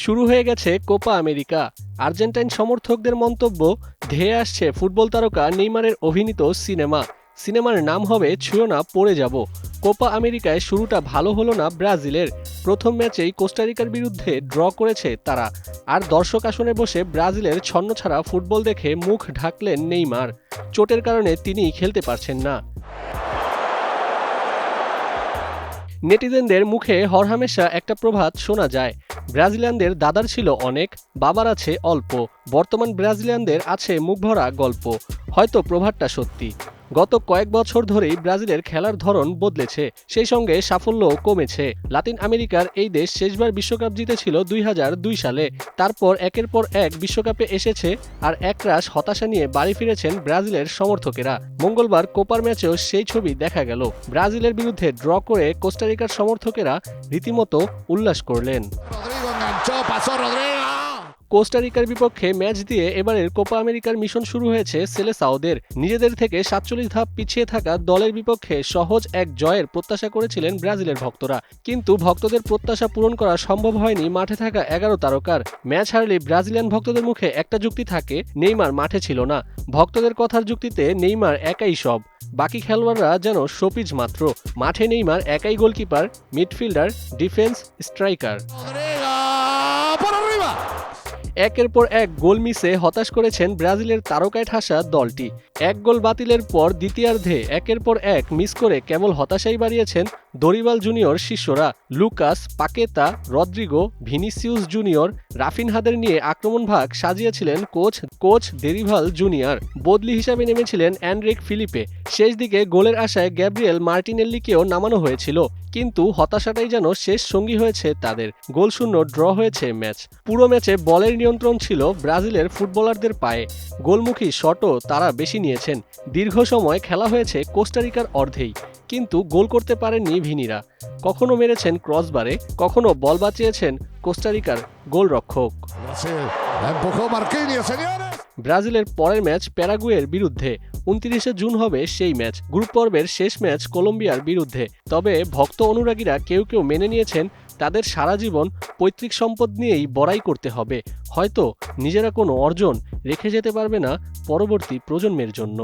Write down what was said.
শুরু হয়ে গেছে কোপা আমেরিকা। আর্জেন্টাইন সমর্থকদের মন্তব্য, ধেয়ে আসছে ফুটবল তারকা নেইমারের অভিনীত সিনেমার নাম হবে ছুঁয়ো না পড়ে যাব। কোপা আমেরিকায় শুরুটা ভালো হলো না ব্রাজিলের। প্রথম ম্যাচেই কোস্টারিকার বিরুদ্ধে ড্র করেছে তারা। আর দর্শক আসনে বসে ব্রাজিলের ছন্নছাড়া ফুটবল দেখে মুখ ঢাকলেন নেইমার। চোটের কারণে তিনি খেলতে পারছেন না। নেটিজেনদের মুখে হরহামেশা একটা প্রবাদ শোনা যায়, ব্রাজিলিয়ানদের দাদার ছিল অনেক, বাবার আছে অল্প। বর্তমান ব্রাজিলিয়ানদের আছে মুখভরা গল্প। হয়তো প্রবাদটা সত্যি। গত কয়েক বছর ধরেই ব্রাজিলের খেলার ধরন বদলেছে, সেই সঙ্গে সাফল্যও কমেছে। লাতিন আমেরিকার এই দেশ শেষবার বিশ্বকাপ জিতেছিল 2002 সালে। তারপর একের পর এক বিশ্বকাপে এসেছে, আর একরাশ হতাশা নিয়ে বাড়ি ফিরেছেন ব্রাজিলের সমর্থকেরা। মঙ্গলবার কোপার ম্যাচেও সেই ছবি দেখা গেল। ব্রাজিলের বিরুদ্ধে ড্র করে কোস্টারিকার সমর্থকেরা রীতিমতো উল্লাস করলেন। কোস্টারিকার বিপক্ষে ম্যাচ দিয়ে এবারের কোপা আমেরিকার মিশন শুরু হয়েছে সেলেসাওদের। নিজেদের থেকে 47 ধাপ পিছিয়ে থাকা দলের বিপক্ষে সহজ এক জয়ের প্রত্যাশা করেছিলেন ব্রাজিলের ভক্তরা। কিন্তু ভক্তদের প্রত্যাশা পূরণ করা সম্ভব হয়নি মাঠে থাকা 11 তারকার। ম্যাচ হারলে ব্রাজিলিয়ান ভক্তদের মুখে একটা যুক্তি থাকে, নেইমার মাঠে ছিল না। ভক্তদের কথার যুক্তিতে নেইমার একাই সব, বাকি খেলোয়াড়রা যেন শোপিজ মাত্র। মাঠে নেইমার একাই গোলকিপার, মিডফিল্ডার, ডিফেন্স, স্ট্রাইকার। একের পর এক গোল মিসে হতাশ করেছেন ব্রাজিলের তারকায় ঠাসা দলটি। এক গোল বাতিলের পর দ্বিতীয়ার্ধে একের পর এক মিস করে কেবল হতাশাই বাড়িয়েছেন দরিবাল জুনিয়র শিষ্যরা। Lucas Paqueta, Rodrigo, Vinicius junior, রাফিনহাদের নিয়ে আক্রমণ ভাগ সাজিয়েছিলেন কোচ দেরিভাল জুনিয়র। বদলি হিসাবে নেমেছিলেন এনরিক ফিলিপে। শেষ দিকে গোলের আশায় গ্যাব্রিয়েল মার্টিনেল্লিকেও নামানো হয়েছিল, কিন্তু হতাশাটাই যেন শেষ সঙ্গী হয়েছে তাদের। গোলশূন্য ড্র হয়েছে ম্যাচ। পুরো ম্যাচে বলের নিয়ন্ত্রণ ছিল ব্রাজিলের ফুটবলারদের পায়ে। গোলমুখী শটও তারা বেশি নিয়েছেন। দীর্ঘ সময় খেলা হয়েছে কোস্টারিকার অর্ধেই, কিন্তু গোল করতে পারেননি ভিনিরা। কখনো মেরেছেন ক্রসবারে, কখনো বল বাঁচিয়েছেন কোস্টারিকার গোলরক্ষক। ব্রাজিলের পরের ম্যাচ প্যারাগুয়ের বিরুদ্ধে। 29 জুন হবে সেই ম্যাচ। গ্রুপ পর্বের শেষ ম্যাচ কলম্বিয়ার বিরুদ্ধে। তবে ভক্ত অনুরাগীরা কেউ কেউ মেনে নিয়েছেন তাদের সারা জীবন পৈতৃক সম্পদ নিয়েই বড়াই করতে হবে। হয়তো নিজেরা কোনো অর্জন রেখে যেতে পারবে না পরবর্তী প্রজন্মের জন্য।